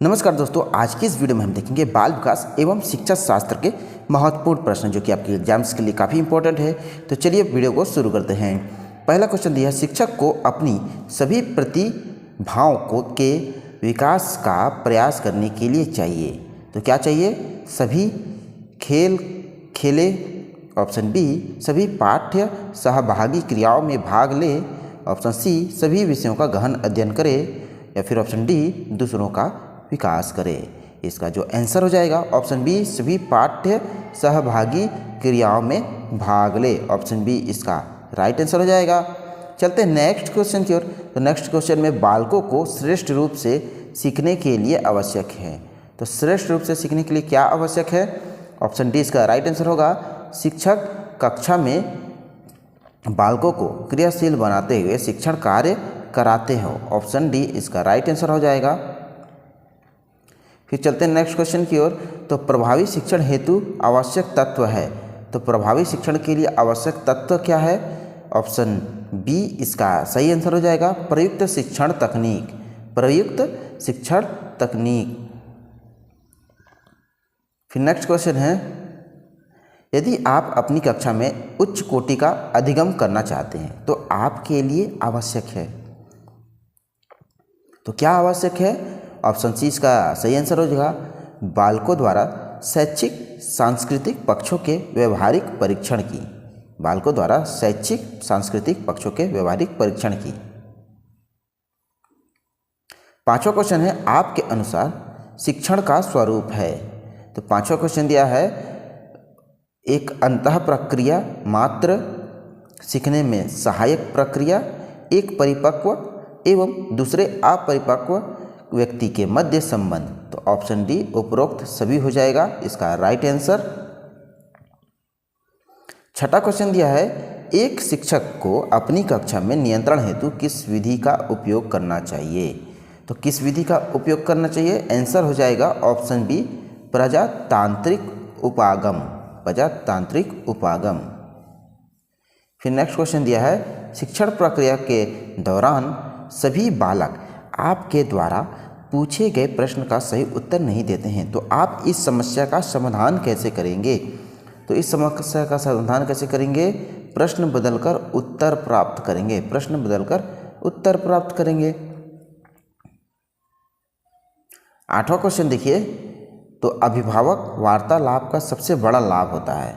नमस्कार दोस्तों, आज की इस वीडियो में हम देखेंगे बाल विकास एवं शिक्षा शास्त्र के महत्वपूर्ण प्रश्न जो कि आपके एग्जाम्स के लिए काफ़ी इंपॉर्टेंट है। तो चलिए वीडियो को शुरू करते हैं। पहला क्वेश्चन दिया है, शिक्षक को अपनी सभी प्रतिभाओं के विकास का प्रयास करने के लिए चाहिए। तो क्या चाहिए? सभी खेले। ऑप्शन बी, सभी पाठ्य सहभागी क्रियाओं में भाग ले। ऑप्शन सी, सभी विषयों का गहन अध्ययन करे। या फिर ऑप्शन डी, दूसरों का विकास करे। इसका जो आंसर हो जाएगा ऑप्शन बी, सभी पाठ्य सहभागी क्रियाओं में भाग ले। ऑप्शन बी इसका राइट आंसर हो जाएगा। चलते हैं नेक्स्ट क्वेश्चन की ओर। तो नेक्स्ट क्वेश्चन में बालकों को श्रेष्ठ रूप से सीखने के लिए आवश्यक है। तो श्रेष्ठ रूप से सीखने के लिए क्या आवश्यक है? ऑप्शन डी इसका राइट आंसर होगा। शिक्षक कक्षा में बालकों को क्रियाशील बनाते हुए शिक्षण कार्य कराते हो। ऑप्शन डी इसका राइट आंसर हो जाएगा। फिर चलते हैं नेक्स्ट क्वेश्चन की ओर। तो प्रभावी शिक्षण हेतु आवश्यक तत्व है। तो प्रभावी शिक्षण के लिए आवश्यक तत्व क्या है? ऑप्शन बी इसका सही आंसर हो जाएगा, प्रयुक्त शिक्षण तकनीक। प्रयुक्त शिक्षण तकनीक। फिर नेक्स्ट क्वेश्चन है, यदि आप अपनी कक्षा में उच्च कोटि का अधिगम करना चाहते हैं तो आपके लिए आवश्यक है। तो क्या आवश्यक है? ऑप्शन सी इसका सही आंसर हो जाएगा, बालकों द्वारा शैक्षिक सांस्कृतिक पक्षों के व्यवहारिक परीक्षण की। बालकों द्वारा शैक्षिक सांस्कृतिक पक्षों के व्यवहारिक परीक्षण की। पांचवा क्वेश्चन है, आपके अनुसार शिक्षण का स्वरूप है। तो पांचवा क्वेश्चन दिया है, एक अंतः प्रक्रिया मात्र सीखने में सहायक प्रक्रिया, एक परिपक्व एवं दूसरे अपरिपक्व व्यक्ति के मध्य संबंध। तो ऑप्शन डी उपरोक्त सभी हो जाएगा इसका राइट आंसर। छठा क्वेश्चन दिया है, एक शिक्षक को अपनी कक्षा में नियंत्रण हेतु किस विधि का उपयोग करना चाहिए। तो किस विधि का उपयोग करना चाहिए? आंसर हो जाएगा ऑप्शन बी, प्रजातांत्रिक उपागम। प्रजातांत्रिक उपागम। फिर नेक्स्ट क्वेश्चन दिया है, शिक्षण प्रक्रिया के दौरान सभी बालक आपके द्वारा पूछे गए प्रश्न का सही उत्तर नहीं देते हैं, तो आप इस समस्या का समाधान कैसे करेंगे? तो इस समस्या का समाधान कैसे करेंगे? प्रश्न बदलकर उत्तर प्राप्त करेंगे। प्रश्न बदलकर उत्तर प्राप्त करेंगे। आठवां क्वेश्चन देखिए, तो अभिभावक वार्तालाप का सबसे बड़ा लाभ होता है।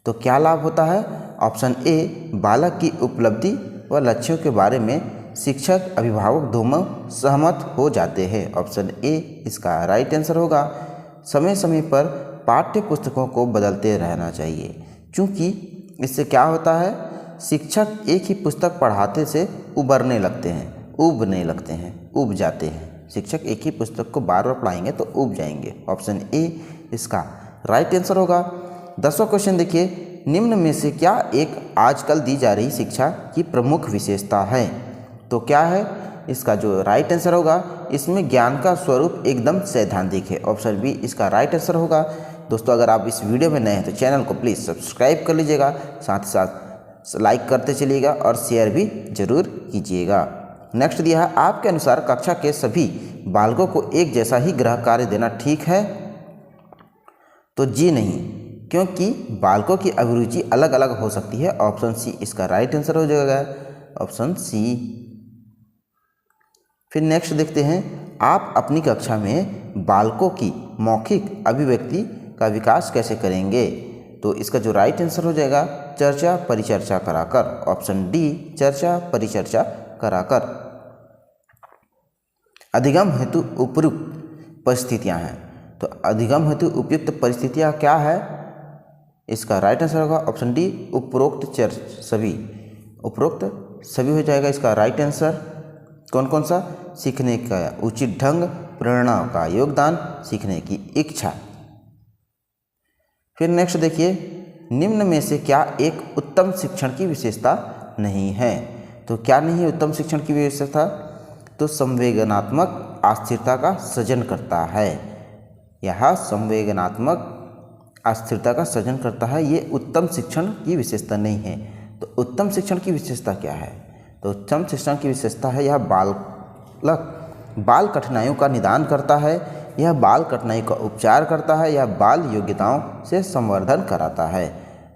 तो क्या लाभ होता है? ऑप्शन ए, बालक की उपलब्धि व लक्ष्यों के बारे में शिक्षक अभिभावक दोनों सहमत हो जाते हैं। ऑप्शन ए इसका राइट आंसर होगा। समय समय पर पाठ्य पुस्तकों को बदलते रहना चाहिए, क्योंकि इससे क्या होता है, शिक्षक एक ही पुस्तक पढ़ाते से उबरने लगते हैं, उब जाते हैं। शिक्षक एक ही पुस्तक को बार बार पढ़ाएंगे तो उब जाएंगे। ऑप्शन ए इसका राइट आंसर होगा। 10वां क्वेश्चन देखिए, निम्न में से क्या एक आजकल दी जा रही शिक्षा की प्रमुख विशेषता है? तो क्या है? इसका जो राइट आंसर होगा, इसमें ज्ञान का स्वरूप एकदम सैद्धांतिक है। ऑप्शन बी इसका राइट आंसर होगा। दोस्तों, अगर आप इस वीडियो में नए हैं तो चैनल को प्लीज़ सब्सक्राइब कर लीजिएगा, साथ ही साथ लाइक करते चलिएगा और शेयर भी जरूर कीजिएगा। नेक्स्ट दिया है, आपके अनुसार कक्षा के सभी बालकों को एक जैसा ही गृह कार्य देना ठीक है? तो जी नहीं, क्योंकि बालकों की अभिरुचि अलग अलग हो सकती है। ऑप्शन सी इसका राइट आंसर हो जाएगा, ऑप्शन सी। फिर नेक्स्ट देखते हैं, आप अपनी कक्षा में बालकों की मौखिक अभिव्यक्ति का विकास कैसे करेंगे? तो इसका जो राइट आंसर हो जाएगा, चर्चा परिचर्चा कराकर। ऑप्शन डी चर्चा परिचर्चा कराकर। अधिगम हेतु उपयुक्त परिस्थितियां हैं। तो अधिगम हेतु उपयुक्त परिस्थितियां क्या है? इसका राइट आंसर होगा ऑप्शन डी उपरोक्त सभी। उपरोक्त सभी हो जाएगा इसका राइट आंसर। कौन कौन सा? सीखने का उचित ढंग, प्रेरणा का योगदान, सीखने की इच्छा। फिर नेक्स्ट देखिए, निम्न में से क्या एक उत्तम शिक्षण की विशेषता नहीं है? तो क्या नहीं है उत्तम शिक्षण की विशेषता? तो संवेदनात्मक अस्थिरता का सृजन करता है। यह संवेदनात्मक अस्थिरता का सृजन करता है, ये उत्तम शिक्षण की विशेषता नहीं है। तो उत्तम शिक्षण की विशेषता क्या है? तो उत्तम शिक्षण की विशेषता है, यह बालक बाल कठिनाइयों का निदान करता है, यह बाल कठिनाई का उपचार करता है, या बाल योग्यताओं से संवर्धन कराता है।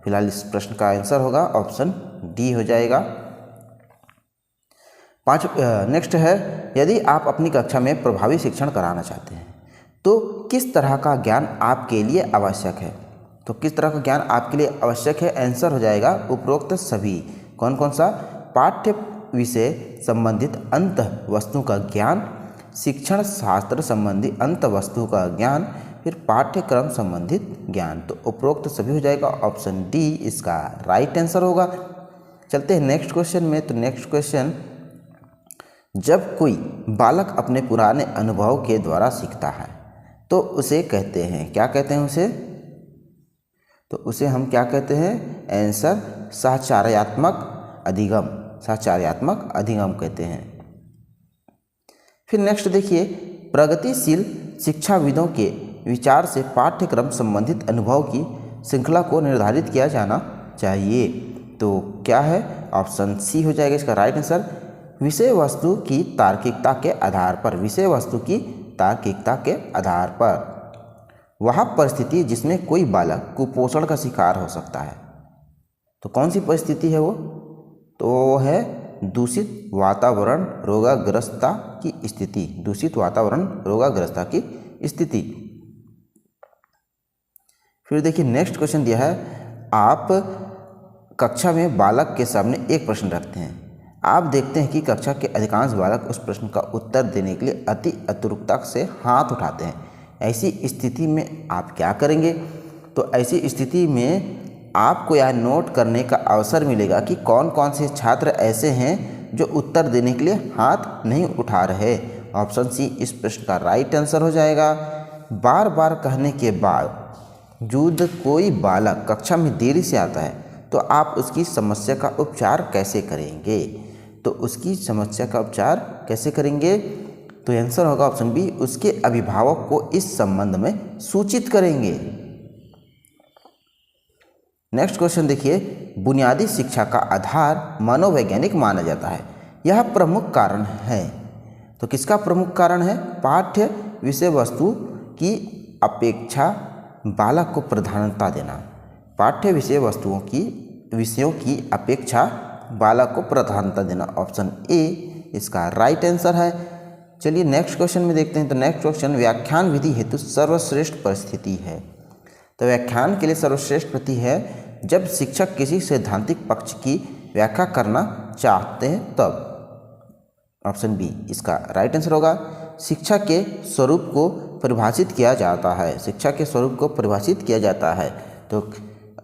फिलहाल इस प्रश्न का आंसर होगा ऑप्शन डी हो जाएगा। नेक्स्ट है, यदि आप अपनी कक्षा में प्रभावी शिक्षण कराना चाहते हैं तो किस तरह का ज्ञान आपके लिए आवश्यक है? तो किस तरह का ज्ञान आपके लिए आवश्यक है? आंसर हो जाएगा उपरोक्त सभी। कौन कौन सा? पाठ्य विषय संबंधित अंत वस्तु का ज्ञान, शिक्षण शास्त्र संबंधी अंत वस्तु का ज्ञान, फिर पाठ्यक्रम संबंधित ज्ञान। तो उपरोक्त सभी हो जाएगा, ऑप्शन डी इसका राइट आंसर होगा। चलते हैं नेक्स्ट क्वेश्चन में। तो नेक्स्ट क्वेश्चन, जब कोई बालक अपने पुराने अनुभव के द्वारा सीखता है तो उसे कहते हैं, क्या कहते हैं उसे? तो उसे हम क्या कहते हैं? आंसर साहचर्यात्मक अधिगम, साहचर्यात्मक अधिगम कहते हैं। फिर नेक्स्ट देखिए, प्रगतिशील शिक्षाविदों के विचार से पाठ्यक्रम संबंधित अनुभव की श्रृंखला को निर्धारित किया जाना चाहिए। तो क्या है? ऑप्शन सी हो जाएगा इसका राइट आंसर। विषय वस्तु की तार्किकता के आधार पर, विषय वस्तु की तार्किकता के आधार पर वह परिस्थिति जिसमें कोई बालक कुपोषण का शिकार हो सकता है। तो कौन सी परिस्थिति है वो? तो वो है दूषित वातावरण रोगाग्रस्तता की स्थिति, दूषित वातावरण रोगाग्रस्तता की स्थिति। फिर देखिए नेक्स्ट क्वेश्चन दिया है, आप कक्षा में बालक के सामने एक प्रश्न रखते हैं। आप देखते हैं कि कक्षा के अधिकांश बालक उस प्रश्न का उत्तर देने के लिए अति आतुरता से हाथ उठाते हैं। ऐसी स्थिति में आप क्या करेंगे? तो ऐसी स्थिति में आपको यह नोट करने का अवसर मिलेगा कि कौन कौन से छात्र ऐसे हैं जो उत्तर देने के लिए हाथ नहीं उठा रहे। ऑप्शन सी इस प्रश्न का राइट आंसर हो जाएगा। बार बार कहने के बावजूद कोई बालक कक्षा में देरी से आता है तो आप उसकी समस्या का उपचार कैसे करेंगे? तो उसकी समस्या का उपचार कैसे करेंगे? तो आंसर होगा ऑप्शन बी, उसके अभिभावक को इस संबंध में सूचित करेंगे। नेक्स्ट क्वेश्चन देखिए, बुनियादी शिक्षा का आधार मनोवैज्ञानिक माना जाता है, यह प्रमुख कारण है। तो किसका प्रमुख कारण है? पाठ्य विषय वस्तु की अपेक्षा बालक को प्राधान्यता देना, पाठ्य विषयों की अपेक्षा बालक को प्राधान्यता देना। ऑप्शन ए इसका राइट आंसर है। चलिए नेक्स्ट क्वेश्चन में देखते हैं। तो नेक्स्ट क्वेश्चन, व्याख्यान विधि हेतु सर्वश्रेष्ठ परिस्थिति है। तो व्याख्यान के लिए सर्वश्रेष्ठ परिस्थिति है जब शिक्षक किसी सैद्धांतिक पक्ष की व्याख्या करना चाहते हैं तब। ऑप्शन बी इसका राइट आंसर होगा। शिक्षा के स्वरूप को परिभाषित किया जाता है, शिक्षा के स्वरूप को परिभाषित किया जाता है। तो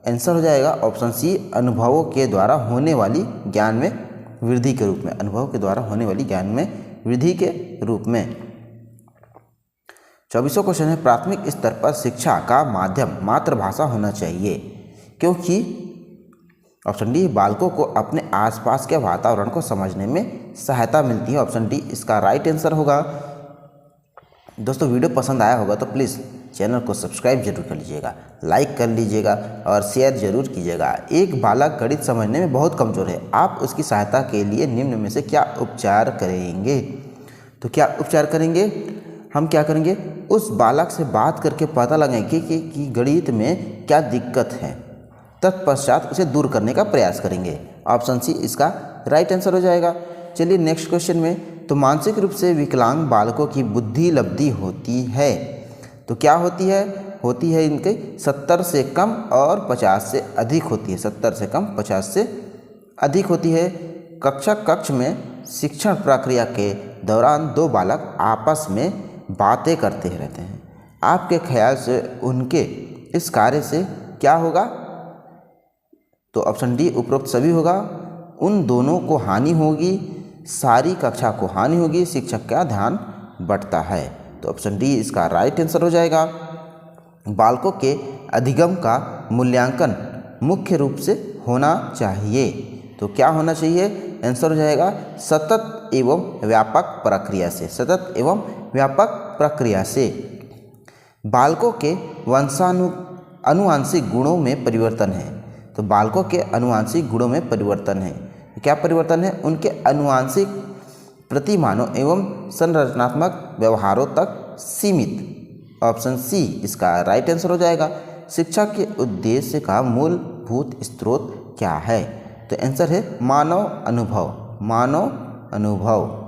आंसर हो जाएगा ऑप्शन सी, अनुभवों के द्वारा होने वाली ज्ञान में वृद्धि के रूप में, अनुभव के द्वारा होने वाली ज्ञान में वृद्धि के रूप में। 24वां क्वेश्चन है, प्राथमिक स्तर पर शिक्षा का माध्यम मातृभाषा होना चाहिए क्योंकि ऑप्शन डी, बालकों को अपने आसपास के वातावरण को समझने में सहायता मिलती है। ऑप्शन डी इसका राइट आंसर होगा। दोस्तों वीडियो पसंद आया होगा तो प्लीज़ चैनल को सब्सक्राइब जरूर कर लीजिएगा, लाइक कर लीजिएगा और शेयर जरूर कीजिएगा। एक बालक गणित समझने में बहुत कमज़ोर है, आप उसकी सहायता के लिए निम्न में से क्या उपचार करेंगे? तो क्या उपचार करेंगे? हम क्या करेंगे? उस बालक से बात करके पता लगाएंगे कि गणित में क्या दिक्कत है, तत्पश्चात उसे दूर करने का प्रयास करेंगे। ऑप्शन सी इसका राइट आंसर हो जाएगा। चलिए नेक्स्ट क्वेश्चन में, तो मानसिक रूप से विकलांग बालकों की बुद्धि लब्धि होती है। तो क्या होती है? होती है इनके 70 से कम और 50 से अधिक होती है, 70 से कम 50 से अधिक होती है। कक्ष में शिक्षण प्रक्रिया के दौरान दो बालक आपस में बातें करते रहते हैं। आपके ख्याल से उनके इस कार्य से क्या होगा? तो ऑप्शन डी उपरोक्त सभी होगा। उन दोनों को हानि होगी, सारी कक्षा को हानि होगी, शिक्षक का ध्यान बंटता है। तो ऑप्शन डी इसका राइट आंसर हो जाएगा। बालकों के अधिगम का मूल्यांकन मुख्य रूप से होना चाहिए। तो क्या होना चाहिए? आंसर हो जाएगा सतत एवं व्यापक प्रक्रिया से, सतत एवं व्यापक प्रक्रिया से। बालकों के आनुवांशिक गुणों में परिवर्तन है। तो बालकों के आनुवांशिक गुणों में परिवर्तन है। क्या परिवर्तन है? उनके आनुवांशिक प्रतिमानों एवं संरचनात्मक व्यवहारों तक सीमित। ऑप्शन सी इसका राइट आंसर हो जाएगा। शिक्षा के उद्देश्य का मूलभूत स्रोत क्या है? तो आंसर है मानव अनुभव। मानव अनुभव।